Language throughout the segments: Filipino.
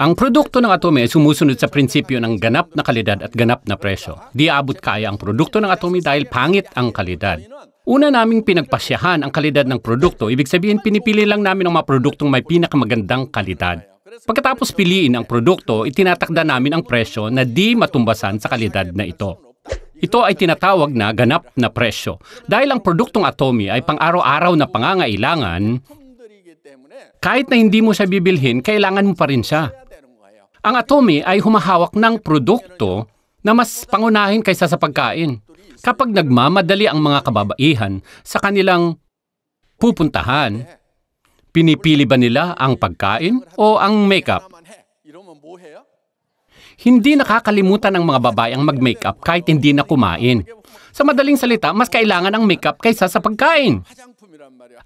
Ang produkto ng Atomy ay sumusunod sa prinsipyo ng ganap na kalidad at ganap na presyo. Di abot kaya ang produkto ng Atomy dahil pangit ang kalidad. Una naming pinagpasyahan ang kalidad ng produkto, ibig sabihin pinipili lang namin ang mga produktong may pinakamagandang kalidad. Pagkatapos piliin ang produkto, itinatakda namin ang presyo na di matumbasan sa kalidad na ito. Ito ay tinatawag na ganap na presyo. Dahil ang produktong Atomy ay pang-araw-araw na pangangailangan, kahit na hindi mo siya bibilhin, kailangan mo pa rin siya. Ang Atomy ay humahawak ng produkto na mas pangunahin kaysa sa pagkain. Kapag nagmamadali ang mga kababaihan sa kanilang pupuntahan, pinipili ba nila ang pagkain o ang makeup? Hindi nakakalimutan ng mga babae ang mag-makeup kahit hindi na kumain. Sa madaling salita, mas kailangan ang makeup kaysa sa pagkain.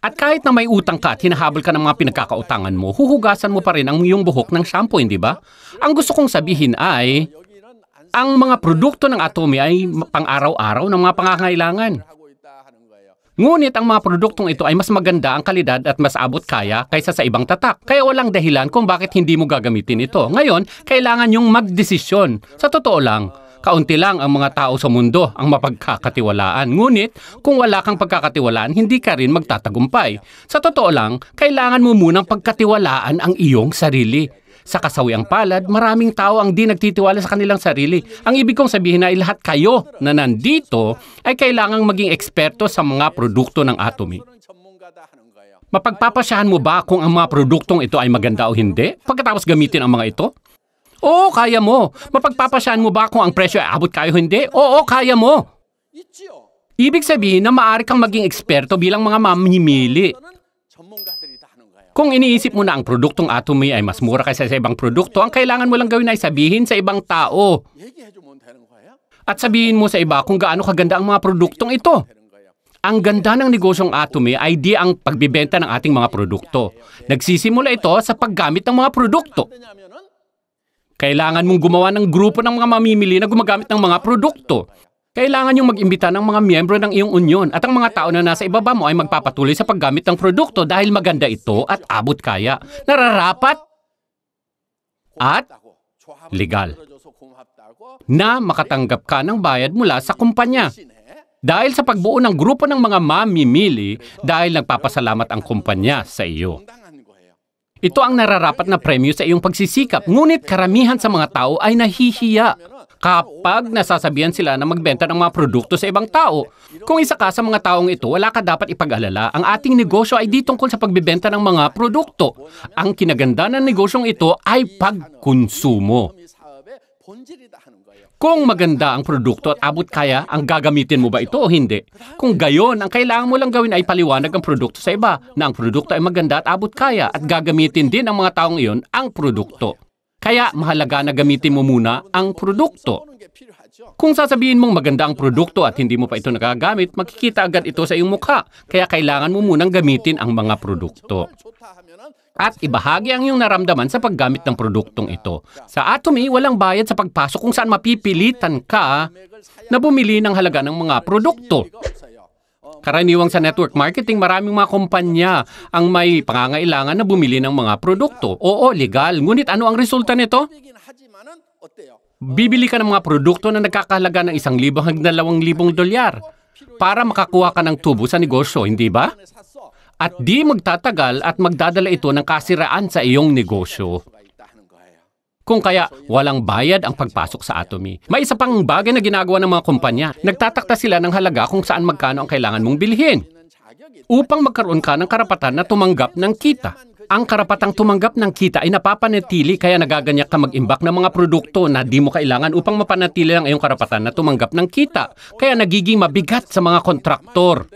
At kahit na may utang ka at hinahabol ka ng mga pinagkakautangan mo, huhugasan mo pa rin ang iyong buhok ng shampoo, hindi ba? Ang gusto kong sabihin ay, ang mga produkto ng Atomy ay pang-araw-araw ng mga pangangailangan. Ngunit ang mga produktong ito ay mas maganda ang kalidad at mas abot kaya kaysa sa ibang tatak. Kaya walang dahilan kung bakit hindi mo gagamitin ito. Ngayon, kailangan yung magdesisyon. Sa totoo lang, kaunti lang ang mga tao sa mundo ang mapagkakatiwalaan. Ngunit, kung wala kang pagkakatiwalaan, hindi ka rin magtatagumpay. Sa totoo lang, kailangan mo munang pagkatiwalaan ang iyong sarili. Sa kasawiang palad, maraming tao ang di nagtitiwala sa kanilang sarili. Ang ibig kong sabihin ay lahat kayo na nandito ay kailangang maging eksperto sa mga produkto ng Atomy. Mapagpapasyahan mo ba kung ang mga produktong ito ay maganda o hindi pagkatapos gamitin ang mga ito? Oo, kaya mo. Mapagpapasyahan mo ba kung ang presyo ay abot kaya o hindi? Oo, kaya mo. Ibig sabihin na maaari kang maging eksperto bilang mga mamimili. Kung iniisip mo na ang produktong Atomy ay mas mura kaysa sa ibang produkto, ang kailangan mo lang gawin ay sabihin sa ibang tao. At sabihin mo sa iba kung gaano kaganda ang mga produktong ito. Ang ganda ng negosyong Atomy ay di ang pagbibenta ng ating mga produkto. Nagsisimula ito sa paggamit ng mga produkto. Kailangan mong gumawa ng grupo ng mga mamimili na gumagamit ng mga produkto. Kailangan yung mag-imbita ng mga miyembro ng iyong union at ang mga tao na nasa ibaba mo ay magpapatuloy sa paggamit ng produkto dahil maganda ito at abot kaya, nararapat at legal na makatanggap ka ng bayad mula sa kumpanya. Dahil sa pagbuo ng grupo ng mga mamimili dahil nagpapasalamat ang kumpanya sa iyo. Ito ang nararapat na premyo sa iyong pagsisikap, ngunit karamihan sa mga tao ay nahihiya kapag nasasabihan sila na magbenta ng mga produkto sa ibang tao. Kung isa ka sa mga taong ito, wala ka dapat ipag-alala. Ang ating negosyo ay di tungkol sa pagbibenta ng mga produkto. Ang kinaganda ng negosyong ito ay pagkonsumo. Kung maganda ang produkto at abot kaya, ang gagamitin mo ba ito o hindi? Kung gayon, ang kailangan mo lang gawin ay paliwanag ang produkto sa iba na ang produkto ay maganda at abot kaya at gagamitin din ng mga taong iyon ang produkto. Kaya mahalaga na gamitin mo muna ang produkto. Kung sasabihin mong maganda ang produkto at hindi mo pa ito nagagamit, makikita agad ito sa iyong mukha. Kaya kailangan mo munang gamitin ang mga produkto. At ibahagi ang iyong naramdaman sa paggamit ng produktong ito. Sa Atomy, walang bayad sa pagpasok kung saan mapipilitan ka na bumili ng halaga ng mga produkto. Karaniwang sa network marketing, maraming mga kumpanya ang may pangangailangan na bumili ng mga produkto. Oo, legal. Ngunit ano ang resulta nito? Bibili ka ng mga produkto na nagkakahalaga ng $1,000 hanggang $2,000 para makakuha ka ng tubo sa negosyo, hindi ba? At di magtatagal at magdadala ito ng kasiraan sa iyong negosyo. Kung kaya, walang bayad ang pagpasok sa Atomy. May isa pang bagay na ginagawa ng mga kumpanya. Nagtatakda sila ng halaga kung saan magkano ang kailangan mong bilhin. Upang magkaroon ka ng karapatan na tumanggap ng kita. Ang karapatang tumanggap ng kita ay napapanatili kaya nagaganyak ka mag-imbak ng mga produkto na di mo kailangan upang mapanatili ang iyong karapatan na tumanggap ng kita. Kaya nagiging mabigat sa mga kontraktor.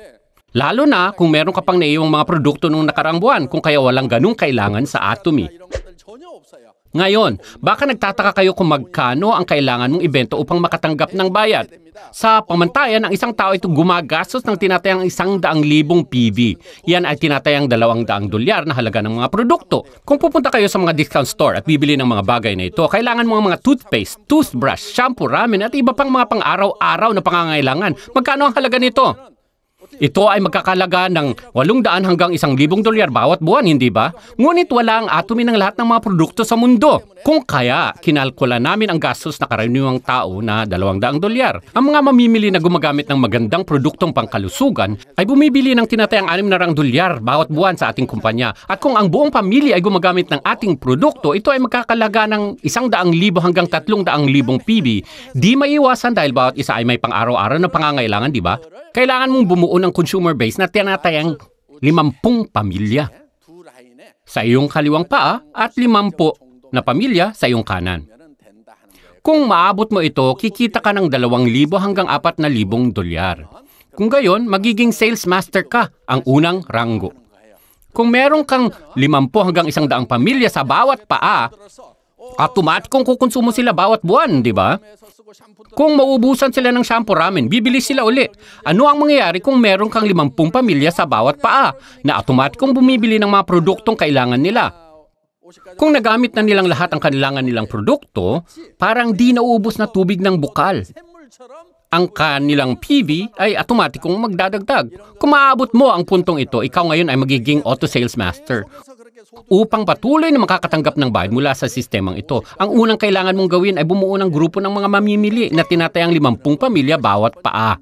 Lalo na kung meron ka pang naiiwang mga produkto nung nakaraang buwan kung kaya walang ganung kailangan sa Atomy. Ngayon, baka nagtataka kayo kung magkano ang kailangan mong ibenta upang makatanggap ng bayad. Sa pamantayan, ang isang tao ito gumagastos ng tinatayang 100,000 PV. Yan ay tinatayang $200 na halaga ng mga produkto. Kung pupunta kayo sa mga discount store at bibili ng mga bagay na ito, kailangan mo ang mga toothpaste, toothbrush, shampoo, ramen at iba pang mga pang-araw-araw na pangangailangan. Magkano ang halaga nito? Ito ay magkakalaga ng 800 hanggang $1,000 bawat buwan, hindi ba? Ngunit wala ang atomy ng lahat ng mga produkto sa mundo. Kung kaya, kinalkula namin ang gastos na karaniwang tao na $200. Ang mga mamimili na gumagamit ng magandang produktong pangkalusugan ay bumibili ng tinatayang $600 bawat buwan sa ating kumpanya. At kung ang buong pamilya ay gumagamit ng ating produkto, ito ay magkakalaga ng 100,000 hanggang 300,000 PB. Di maiwasan dahil bawat isa ay may pang-araw-araw na pangangailangan, di ba? Kailangan mong bumuo ng consumer base na tinatayang 50 pamilya sa iyong kaliwang paa at 50 na pamilya sa iyong kanan. Kung maabot mo ito, kikita ka ng $2,000 hanggang $4,000. Kung gayon, magiging sales master ka, ang unang ranggo. Kung meron kang 50 hanggang 100 pamilya sa bawat paa, automatikong kukonsumo sila bawat buwan, di ba? Kung mauubusan sila ng shampoo ramen, bibili sila uli. Ano ang mangyayari kung meron kang 50 pamilya sa bawat paa na automatikong bumibili ng mga produktong kailangan nila? Kung nagamit na nilang lahat ang kailangan nilang produkto, parang di nauubos na tubig ng bukal. Ang kanilang PV ay automatikong magdadagdag. Kung maaabot mo ang puntong ito, ikaw ngayon ay magiging auto sales master. Upang patuloy na makakatanggap ng bayad mula sa sistemang ito, ang unang kailangan mong gawin ay bumuo ng grupo ng mga mamimili na tinatayang 50 pamilya bawat paa.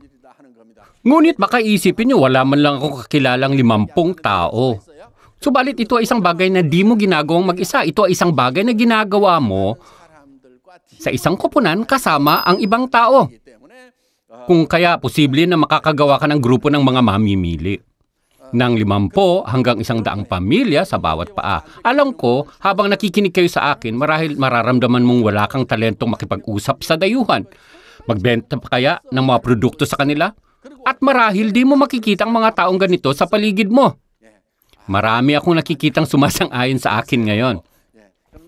Ngunit baka isipin nyo, wala man lang ako kakilalang 50 tao. Subalit ito ay isang bagay na di mo ginagawang mag-isa. Ito ay isang bagay na ginagawa mo sa isang koponan kasama ang ibang tao. Kung kaya posible na makakagawa ka ng grupo ng mga mamimili ng 50 hanggang 100 pamilya sa bawat paa. Alam ko, habang nakikinig kayo sa akin, marahil mararamdaman mong wala kang talentong makipag-usap sa dayuhan. Magbenta pa kaya ng mga produkto sa kanila? At marahil di mo makikita ang mga taong ganito sa paligid mo. Marami akong nakikitang sumasang-ayon sa akin ngayon.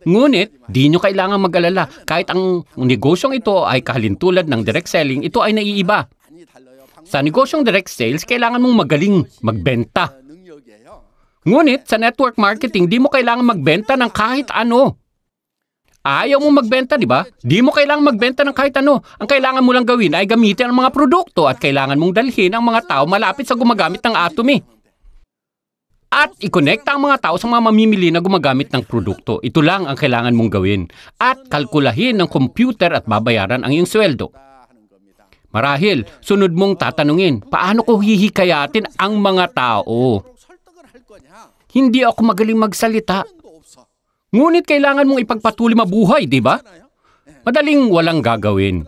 Ngunit, di nyo kailangan mag-alala. Kahit ang negosyong ito ay kahalintulad ng direct selling, ito ay naiiba. Sa negosyong direct sales, kailangan mong magaling magbenta. Ngunit sa network marketing, di mo kailangan magbenta ng kahit ano. Ayaw mong magbenta, di ba? Di mo kailangan magbenta ng kahit ano. Ang kailangan mo lang gawin ay gamitin ang mga produkto at kailangan mong dalhin ang mga tao malapit sa gumagamit ng atomy. At i-connecta ang mga tao sa mga mamimili na gumagamit ng produkto. Ito lang ang kailangan mong gawin. At kalkulahin ng computer at babayaran ang iyong sweldo. Marahil, sunod mong tatanungin, paano ko hihikayatin ang mga tao? Hindi ako magaling magsalita. Ngunit kailangan mong ipagpatuloy mabuhay, di ba? Madaling walang gagawin.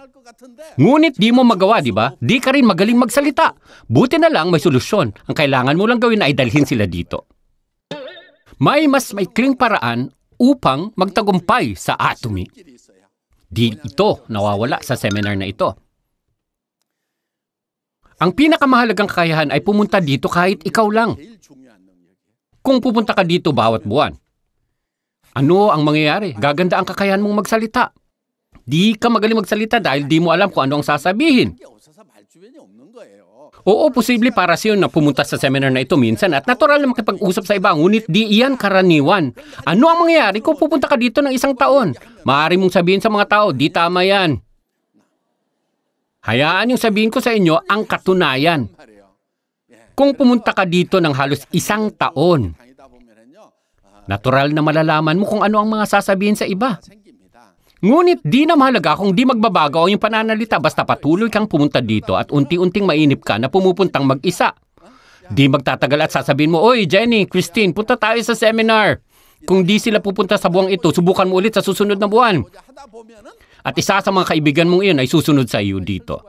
Ngunit di mo magawa, di ba? Di ka rin magaling magsalita. Buti na lang may solusyon. Ang kailangan mo lang gawin ay dalhin sila dito. May mas maikling paraan upang magtagumpay sa atomy. Di ito nawawala sa seminar na ito. Ang pinakamahalagang kakayahan ay pumunta dito kahit ikaw lang. Kung pupunta ka dito bawat buwan, ano ang mangyayari? Gaganda ang kakayahan mong magsalita. Di ka magaling magsalita dahil di mo alam kung ano ang sasabihin. Oo, posible para siyo na pumunta sa seminar na ito minsan at natural na makipag-usap sa iba, ngunit di iyan karaniwan. Ano ang mangyayari kung pupunta ka dito ng 1 taon? Maaari mong sabihin sa mga tao, di tama yan. Hayaan yung sabihin ko sa inyo ang katunayan. Kung pumunta ka dito ng halos 1 taon, natural na malalaman mo kung ano ang mga sasabihin sa iba. Ngunit di na mahalaga kung di magbabago ang iyong pananalita basta patuloy kang pumunta dito at unti-unting mainip ka na pumupuntang mag-isa. Di magtatagal at sasabihin mo, "Oy, Jenny, Christine, punta tayo sa seminar." Kung di sila pupunta sa buwang ito, subukan mo ulit sa susunod na buwan. At isa sa mga kaibigan mong iyon ay susunod sa iyo dito.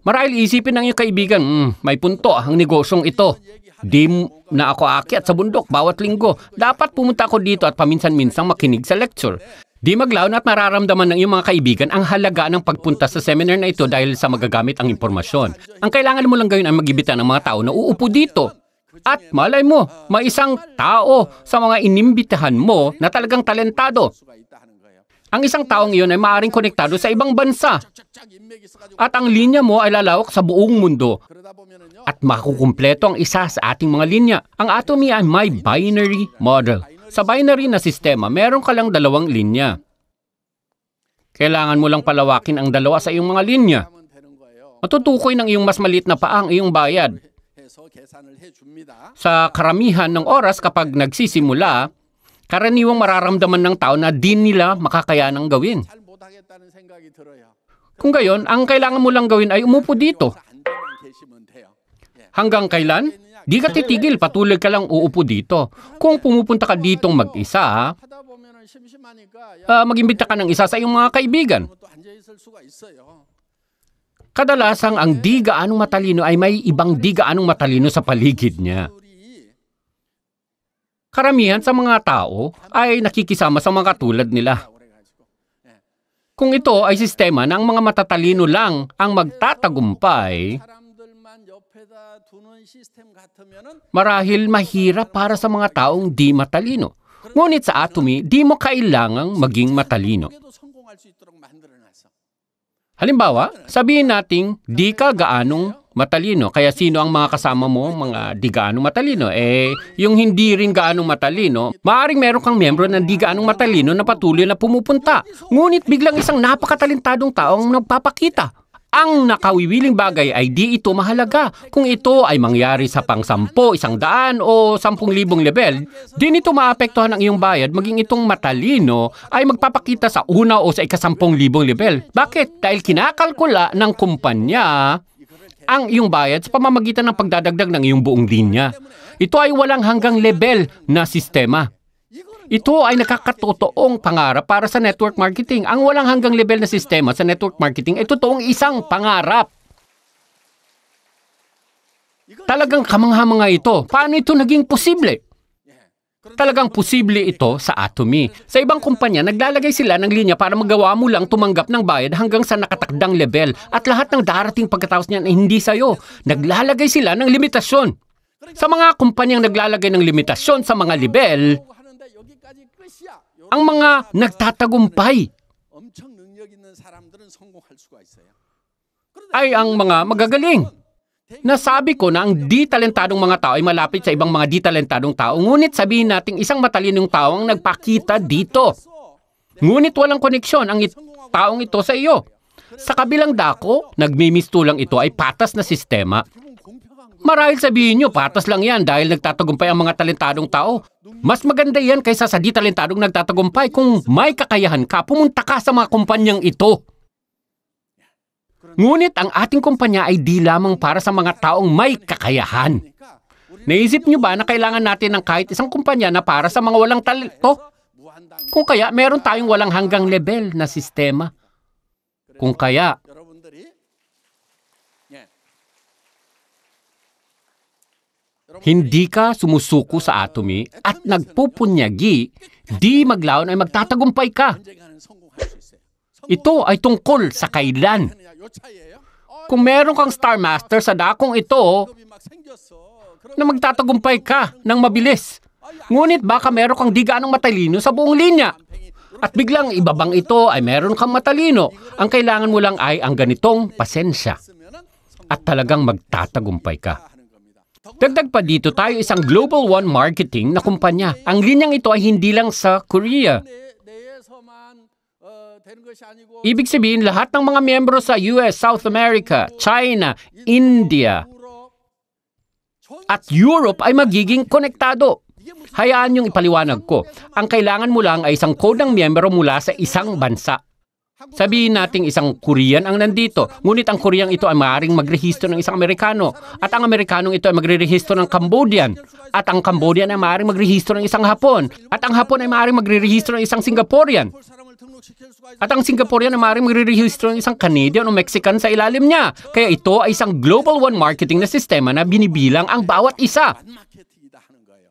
Marahil isipin ng iyong kaibigan, may punto ang negosyong ito. Di na ako aakyat sa bundok bawat linggo. Dapat pumunta ako dito at paminsan-minsang makinig sa lecture. Di maglaon at mararamdaman ng iyong mga kaibigan ang halaga ng pagpunta sa seminar na ito dahil sa magagamit ang impormasyon. Ang kailangan mo lang gawin ay mag-imbita ng mga tao na uupo dito. At malay mo, may isang tao sa mga inimbitahan mo na talagang talentado. Ang isang taong iyon ay maaaring konektado sa ibang bansa. At ang linya mo ay lalawak sa buong mundo. At makukumpleto ang isa sa ating mga linya. Ang atomy ay may binary model. Sa binary na sistema, meron ka lang 2 linya. Kailangan mo lang palawakin ang 2 sa iyong mga linya. Matutukoy ng iyong mas maliit na paa ang iyong bayad. Sa karamihan ng oras kapag nagsisimula, karaniwang mararamdaman ng tao na di nila makakayanang gawin. Kung gayon, ang kailangan mo lang gawin ay umupo dito. Hanggang kailan? Di ka titigil, patuloy ka lang uupo dito. Kung pumupunta ka ditong mag-isa, mag-imbita ka ng isa sa iyong mga kaibigan. Kadalasang ang di gaanong matalino ay may ibang di gaanong matalino sa paligid niya. Karamihan sa mga tao ay nakikisama sa mga katulad nila. Kung ito ay sistema na ang mga matatalino lang ang magtatagumpay, marahil mahirap para sa mga taong di matalino. Ngunit sa Atomy, di mo kailangang maging matalino. Halimbawa, sabihin nating di ka gaanong matalino. Kaya sino ang mga kasama mo, mga di gaanong matalino? Yung hindi rin gaanong matalino, maaaring meron kang miyembro ng di gaanong matalino na patuloy na pumupunta. Ngunit biglang isang napakatalentadong taong nagpapakita. Ang nakawiwiling bagay ay di ito mahalaga. Kung ito ay mangyari sa pang-10, 100 o 10,000 level, di nito maapektuhan ang iyong bayad maging itong matalino ay magpapakita sa una o sa ika-10,000 level. Bakit? Dahil kinakalkula ng kumpanya ang iyong bayad sa pamamagitan ng pagdadagdag ng iyong buong linya. Ito ay walang hanggang level na sistema. Ito ay nakakatotoong pangarap para sa network marketing. Ang walang hanggang level na sistema sa network marketing ay totoong isang pangarap. Talagang kamangha-mangha ito. Paano ito naging posible? Talagang posible ito sa Atomy. Sa ibang kumpanya, naglalagay sila ng linya para magawa mo lang tumanggap ng bayad hanggang sa nakatakdang level at lahat ng darating pagkatapos niyan ay hindi sa'yo. Naglalagay sila ng limitasyon. Sa mga kumpanyang naglalagay ng limitasyon sa mga level, ang mga nagtatagumpay ay ang mga magagaling. Nasabi ko na ang di talentadong mga tao ay malapit sa ibang mga di talentadong tao. Ngunit sabihin natin isang matalinong tao ang nagpakita dito. Ngunit walang koneksyon ang taong ito sa iyo. Sa kabilang dako, nagmimistulang ito ay patas na sistema. Marahil sabihin nyo, patas lang yan dahil nagtatagumpay ang mga talentadong tao. Mas maganda yan kaysa sa di talentadong nagtatagumpay. Kung may kakayahan ka, pumunta ka sa mga kumpanyang ito. Ngunit ang ating kumpanya ay di lamang para sa mga taong may kakayahan. Naisip nyo ba na kailangan natin ng kahit isang kumpanya na para sa mga walang talento? Kung kaya, meron tayong walang hanggang level na sistema. Kung kaya, hindi ka sumusuko sa Atomy at nagpupunyagi, di maglaon ay magtatagumpay ka. Ito ay tungkol sa kailan. Kung meron kang Star Master sa dakong ito, na magtatagumpay ka ng mabilis. Ngunit baka meron kang di gaanong matalino sa buong linya. At biglang ibabang ito ay meron kang matalino. Ang kailangan mo lang ay ang ganitong pasensya. At talagang magtatagumpay ka. Dagdag pa dito tayo isang Global One Marketing na kumpanya. Ang linyang ito ay hindi lang sa Korea. Ibig sabihin lahat ng mga miyembro sa US, South America, China, India, at Europe ay magiging konektado. Hayaan yung ipaliwanag ko. Ang kailangan mo lang ay isang kodang miyembro mula sa isang bansa. Sabihin nating isang Korean ang nandito, ngunit ang Korean ito ay maaaring magrehistro ng isang Amerikano, at ang Amerikanong ito ay magrerehistro ng Cambodian, at ang Cambodian ay maaaring magrehistro ng isang Hapon, at ang Hapon ay maaaring magrerehistro ng isang Singaporean, at ang Singaporean ay maaaring magrerehistro ng isang Canadian o Mexican sa ilalim niya. Kaya ito ay isang Global One Marketing na sistema na binibilang ang bawat isa.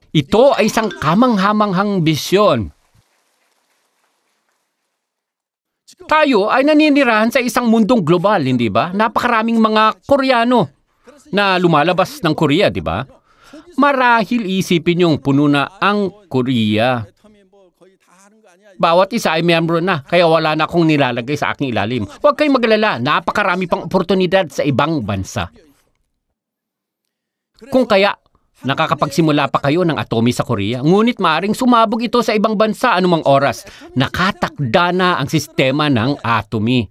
Ito ay isang kamanghamanghang bisyon. Tayo ay naninirahan sa isang mundong global, hindi ba? Napakaraming mga Koreano na lumalabas ng Korea, di ba? Marahil isipin yung puno na ang Korea. Bawat isa ay miyembro na, kaya wala na akong nilalagay sa aking ilalim. Huwag kayong magalala, napakarami pang oportunidad sa ibang bansa. Kung kaya, nakakapagsimula pa kayo ng Atomy sa Korea, ngunit maaring sumabog ito sa ibang bansa anumang oras. Nakatakda na ang sistema ng Atomy.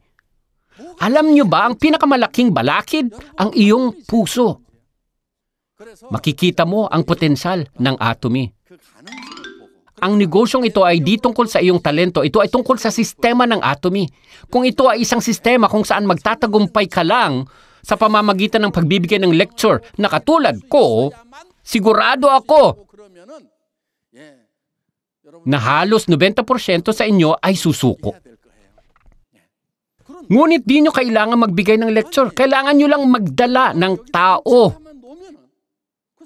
Alam nyo ba ang pinakamalaking balakid? Ang iyong puso. Makikita mo ang potensyal ng Atomy. Ang negosyong ito ay di tungkol sa iyong talento, ito ay tungkol sa sistema ng Atomy. Kung ito ay isang sistema kung saan magtatagumpay ka lang sa pamamagitan ng pagbibigay ng lecture na katulad ko, sigurado ako na halos 90% sa inyo ay susuko. Ngunit di nyo kailangan magbigay ng lecture. Kailangan nyo lang magdala ng tao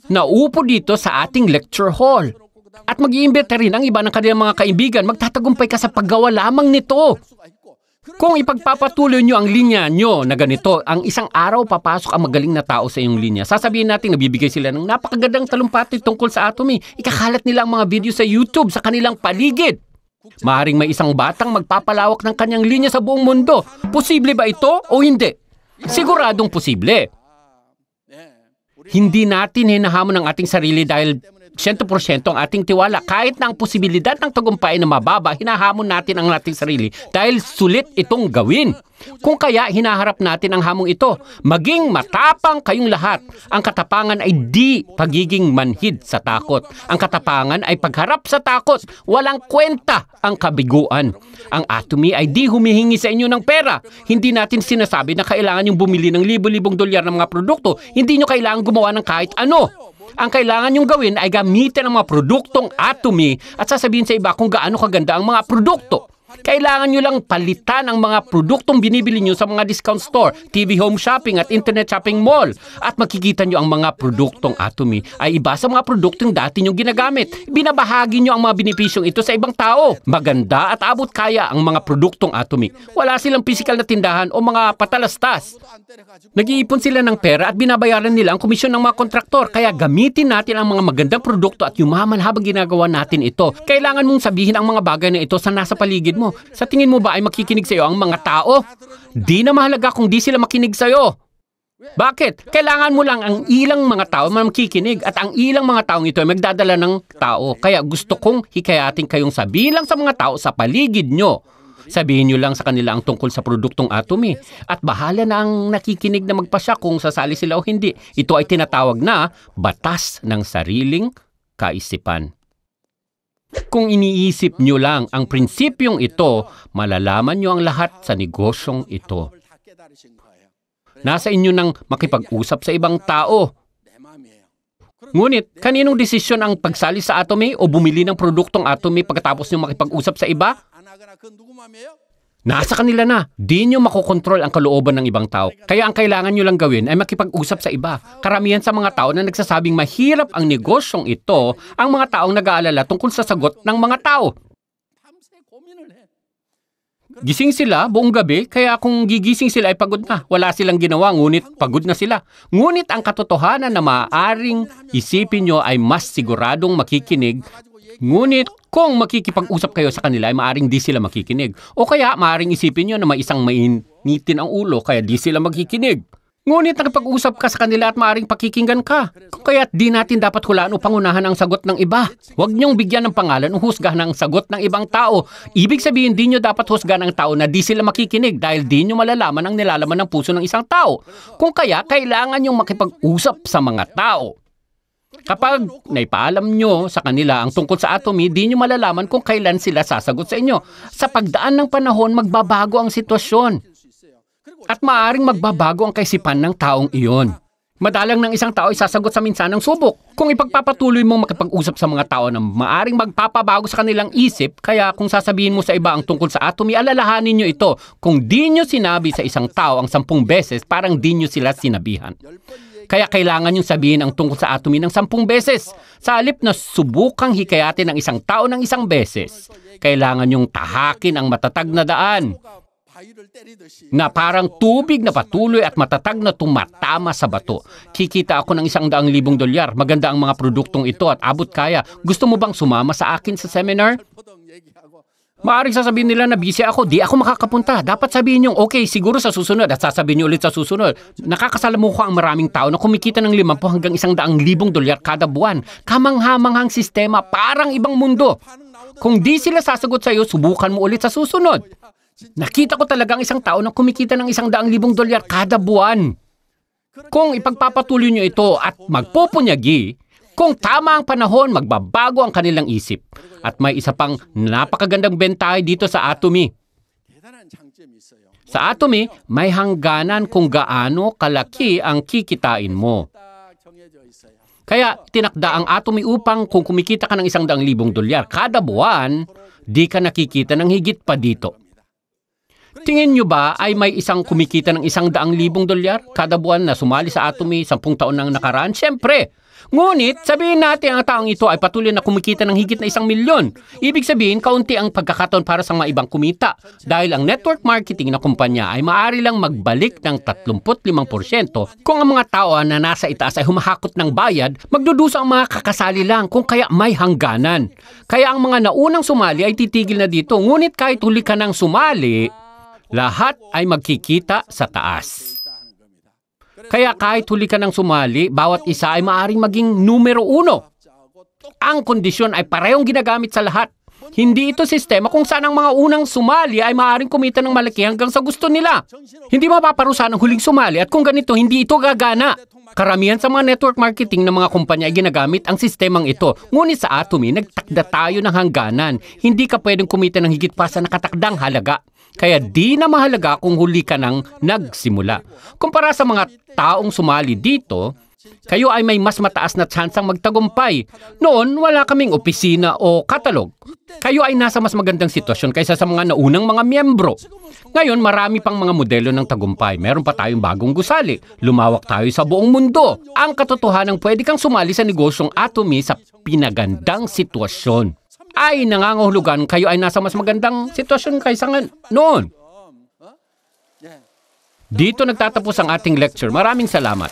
na upo dito sa ating lecture hall. At mag-iimbita rin ang iba ng kanilang mga kaibigan. Magtatagumpay ka sa paggawa lamang nito. Kung ipagpapatuloy nyo ang linya nyo na ganito, ang isang araw papasok ang magaling na tao sa iyong linya. Sasabihin natin, nabibigay sila ng napakagandang talumpati tungkol sa Atomy. Ikakalat nila ang mga video sa YouTube sa kanilang paligid. Maaaring may isang batang magpapalawak ng kanyang linya sa buong mundo. Posible ba ito o hindi? Siguradong posible. Hindi natin hinahamon ang ating sarili dahil 100% ang ating tiwala. Kahit na ang posibilidad ng tagumpay na mababa, hinahamon natin ang ating sarili dahil sulit itong gawin. Kung kaya hinaharap natin ang hamong ito, maging matapang kayong lahat. Ang katapangan ay di pagiging manhid sa takot. Ang katapangan ay pagharap sa takot. Walang kwenta ang kabiguan. Ang Atomy ay di humihingi sa inyo ng pera. Hindi natin sinasabi na kailangan yung bumili ng libo-libong dolyar ng mga produkto. Hindi nyo kailangan gumawa ng kahit ano. Ang kailangan nyong gawin ay gamitin ang mga produktong Atomy at sasabihin sa iba kung gaano kaganda ang mga produkto. Kailangan nyo lang palitan ang mga produktong binibili nyo sa mga discount store, TV home shopping at internet shopping mall. At makikita nyo ang mga produktong Atomy ay iba sa mga produktong dati nyo ginagamit. Binabahagi nyo ang mga benepisyong ito sa ibang tao. Maganda at abot kaya ang mga produktong Atomy. Wala silang pisikal na tindahan o mga patalastas. Nag-iipon sila ng pera at binabayaran nila ang komisyon ng mga kontraktor. Kaya gamitin natin ang mga magandang produkto at yumaman habang ginagawa natin ito. Kailangan mong sabihin ang mga bagay na ito sa nasa paligid mo. Sa tingin mo ba ay makikinig sa iyo ang mga tao? Di na mahalaga kung di sila makinig sa iyo. Bakit? Kailangan mo lang ang ilang mga tao na makikinig at ang ilang mga taong ito ay magdadala ng tao. Kaya gusto kong hikayatin kayong sabihin lang sa mga tao sa paligid nyo. Sabihin nyo lang sa kanila ang tungkol sa produktong Atomy at bahala na ang nakikinig na magpasya kung sasali sila o hindi. Ito ay tinatawag na batas ng sariling kaisipan. Kung iniisip nyo lang ang prinsipyong ito, malalaman nyo ang lahat sa negosyong ito. Nasa inyo nang makipag-usap sa ibang tao. Ngunit, kaninong desisyon ang pagsali sa Atomy o bumili ng produktong Atomy pagkatapos nyo makipag-usap sa iba? Nasa kanila na. Di nyo makokontrol ang kalooban ng ibang tao. Kaya ang kailangan nyo lang gawin ay makipag-usap sa iba. Karamihan sa mga tao na nagsasabing mahirap ang negosyong ito, ang mga taong nag-aalala tungkol sa sagot ng mga tao. Gising sila buong gabi, kaya kung gigising sila ay pagod na. Wala silang ginawa, ngunit pagod na sila. Ngunit ang katotohanan na maaaring isipin nyo ay mas siguradong makikinig. Ngunit kung makikipag-usap kayo sa kanila ay maaaring di sila makikinig. O kaya maaaring isipin nyo na may isang mainitin ang ulo kaya di sila makikinig. Ngunit nakipag-usap ka sa kanila at maaaring pakikinggan ka. Kung kaya't di natin dapat hulaan o pangunahan ang sagot ng iba. Huwag niyong bigyan ng pangalan o husgahan ang sagot ng ibang tao. Ibig sabihin di nyo dapat husgahan ang tao na di sila makikinig dahil di nyo malalaman ang nilalaman ng puso ng isang tao. Kung kaya kailangan nyong makipag-usap sa mga tao. Kapag naipaalam nyo sa kanila ang tungkol sa Atomy, di nyo malalaman kung kailan sila sasagot sa inyo. Sa pagdaan ng panahon, magbabago ang sitwasyon. At maaaring magbabago ang kaisipan ng taong iyon. Madalang ng isang tao ay sasagot sa minsanang subok. Kung ipagpapatuloy mong makipag-usap sa mga tao na maaaring magpapabago sa kanilang isip, kaya kung sasabihin mo sa iba ang tungkol sa Atomy, alalahanin nyo ito. Kung di nyo sinabi sa isang tao ang 10 beses, parang di nyo sila sinabihan. Kaya kailangan yung sabihin ang tungkol sa Atomy ng 10 beses. Sa halip na subukang hikayatin ng isang tao ng 1 beses, kailangan yung tahakin ang matatag na daan na parang tubig na patuloy at matatag na tumatama sa bato. Kikita ako ng $100,000. Maganda ang mga produktong ito at abot kaya. Gusto mo bang sumama sa akin sa seminar? Maaaring sasabihin nila na busy ako, di ako makakapunta. Dapat sabihin nyo, okay, siguro sa susunod at sasabihin nyo ulit sa susunod. Nakakasalamuha ang maraming tao na kumikita ng 50 hanggang $100,000 kada buwan. Kamanghamanghang sistema, parang ibang mundo. Kung di sila sasagot sa iyo, subukan mo ulit sa susunod. Nakita ko talagang isang tao na kumikita ng $100,000 kada buwan. Kung ipagpapatuloy nyo ito at magpupunyagi, kung tama ang panahon, magbabago ang kanilang isip. At may isa pang napakagandang bentahe dito sa Atomy. Sa Atomy, may hangganan kung gaano kalaki ang kikitain mo. Kaya tinakda ang Atomy upang kung kumikita ka ng $100,000 kada buwan, di ka nakikita ng higit pa dito. Tingin nyo ba ay may isang kumikita ng $100,000 kada buwan na sumali sa Atomy 10 taon nang nakaraan? Siyempre! Ngunit, sabihin natin ang taong ito ay patuloy na kumikita ng higit na 1,000,000. Ibig sabihin, kaunti ang pagkakataon para sa mga ibang kumita. Dahil ang network marketing na kumpanya ay maaari lang magbalik ng 35% kung ang mga tao na nasa itaas ay humahakot ng bayad, magdudusa ang mga kakasali lang kung kaya may hangganan. Kaya ang mga naunang sumali ay titigil na dito. Ngunit kahit huli ka ng sumali, lahat ay magkikita sa taas. Kaya kahit huli ka ng sumali, bawat isa ay maaaring maging numero 1. Ang kondisyon ay parehong ginagamit sa lahat. Hindi ito sistema kung saan ang mga unang sumali ay maaaring kumita ng malaki hanggang sa gusto nila. Hindi mapaparusahan ang huling sumali at kung ganito, hindi ito gagana. Karamihan sa mga network marketing ng mga kumpanya ay ginagamit ang sistemang ito. Ngunit sa Atomy, nagtakda tayo ng hangganan. Hindi ka pwedeng kumita ng higit pa sa nakatakdang halaga. Kaya di na mahalaga kung huli ka nang nagsimula. Kumpara sa mga taong sumali dito, kayo ay may mas mataas na tsansang magtagumpay. Noon, wala kaming opisina o katalog. Kayo ay nasa mas magandang sitwasyon kaysa sa mga naunang mga miyembro. Ngayon, marami pang mga modelo ng tagumpay. Meron pa tayong bagong gusali. Lumawak tayo sa buong mundo. Ang katotohanan, pwede kang sumali sa negosyong Atomy sa pinagandang sitwasyon. Ay nangangahulugan kayo ay nasa mas magandang sitwasyon kaysa noon. Dito nagtatapos ang ating lecture. Maraming salamat.